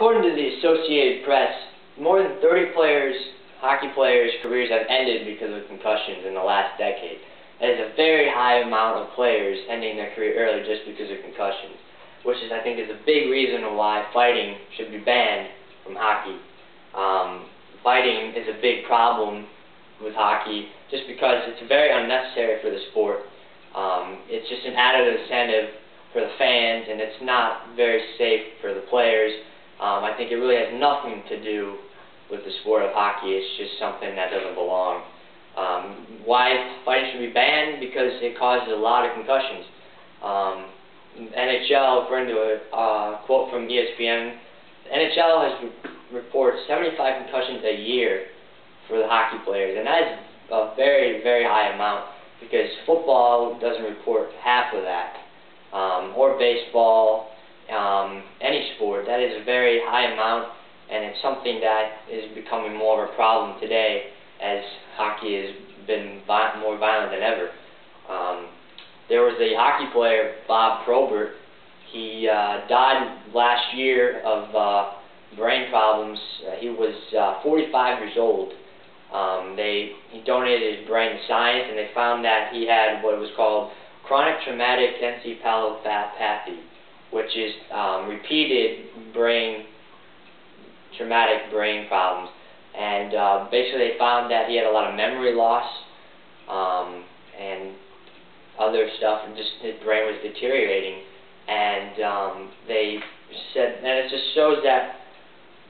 According to the Associated Press, more than 30 hockey players' careers have ended because of concussions in the last decade. That is a very high amount of players ending their career early just because of concussions, which I think is a big reason why fighting should be banned from hockey. Fighting is a big problem with hockey just because it's very unnecessary for the sport. It's just an added incentive for the fans, and it's not very safe for the players. I think it really has nothing to do with the sport of hockey. It's just something that doesn't belong. Why fighting should be banned? Because it causes a lot of concussions. NHL, according to a quote from ESPN, NHL has reported 75 concussions a year for the hockey players, and that is a very, very high amount because football doesn't report half of that, or baseball, any sport. That is a very high amount, and it's something that is becoming more of a problem today as hockey has been more violent than ever. There was a hockey player, Bob Probert. He died last year of brain problems. He was 45 years old. He donated his brain to science, and they found that he had what was called chronic traumatic encephalopathy, which is repeated traumatic brain problems. And basically they found that he had a lot of memory loss and other stuff, and just his brain was deteriorating. And they said, and it just shows that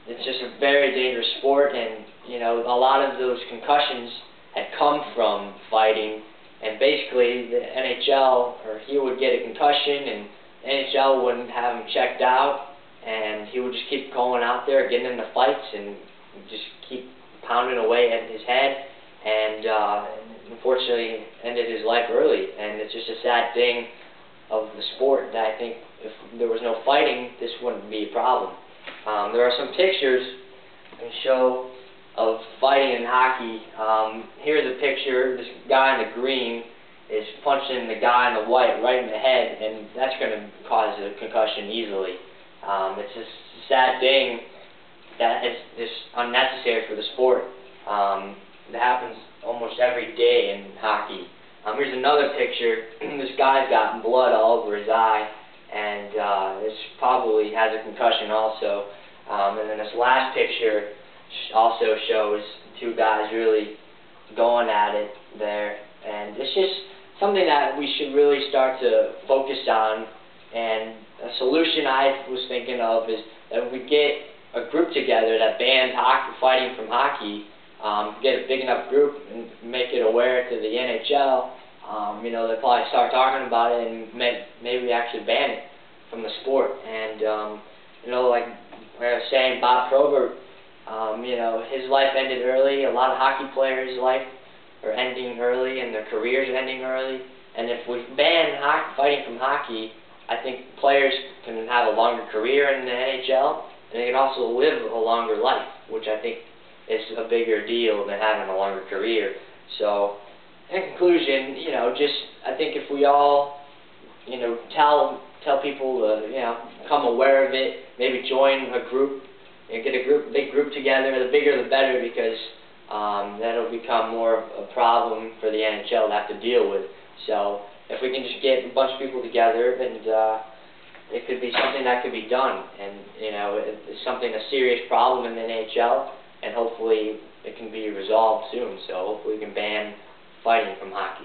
it's just a very dangerous sport, and you know, a lot of those concussions had come from fighting. And basically the NHL, or he would get a concussion and NHL wouldn't have him checked out, and he would just keep going out there getting into fights and just keep pounding away at his head, and unfortunately ended his life early. And it's just a sad thing of the sport that I think if there was no fighting, this wouldn't be a problem. There are some pictures I can show of fighting in hockey. Here's a picture. This guy in the green is punching the guy in the white right in the head, and that's going to cause a concussion easily. It's just a sad thing that is just unnecessary for the sport. It happens almost every day in hockey. Here's another picture. This guy's got blood all over his eye, and this probably has a concussion also. And then this last picture also shows two guys really going at it there, and it's just something that we should really start to focus on. And a solution I was thinking of is that we get a group together that bans fighting from hockey, get a big enough group and make it aware to the NHL. You know, they'll probably start talking about it and maybe actually ban it from the sport. And you know, like I was saying, Bob Probert, you know, his life ended early. A lot of hockey players' life are ending early, and their careers are ending early. And if we ban fighting from hockey, I think players can have a longer career in the NHL, and they can also live a longer life, which I think is a bigger deal than having a longer career. So, in conclusion, you know, I think if we all, you know, tell people to, you know, become aware of it, maybe join a group, and get a big group together. The bigger the better, because that'll become more of a problem for the NHL to have to deal with. So if we can just get a bunch of people together, and it could be something that could be done, and you know, it's a serious problem in the NHL, and hopefully it can be resolved soon. So hopefully we can ban fighting from hockey.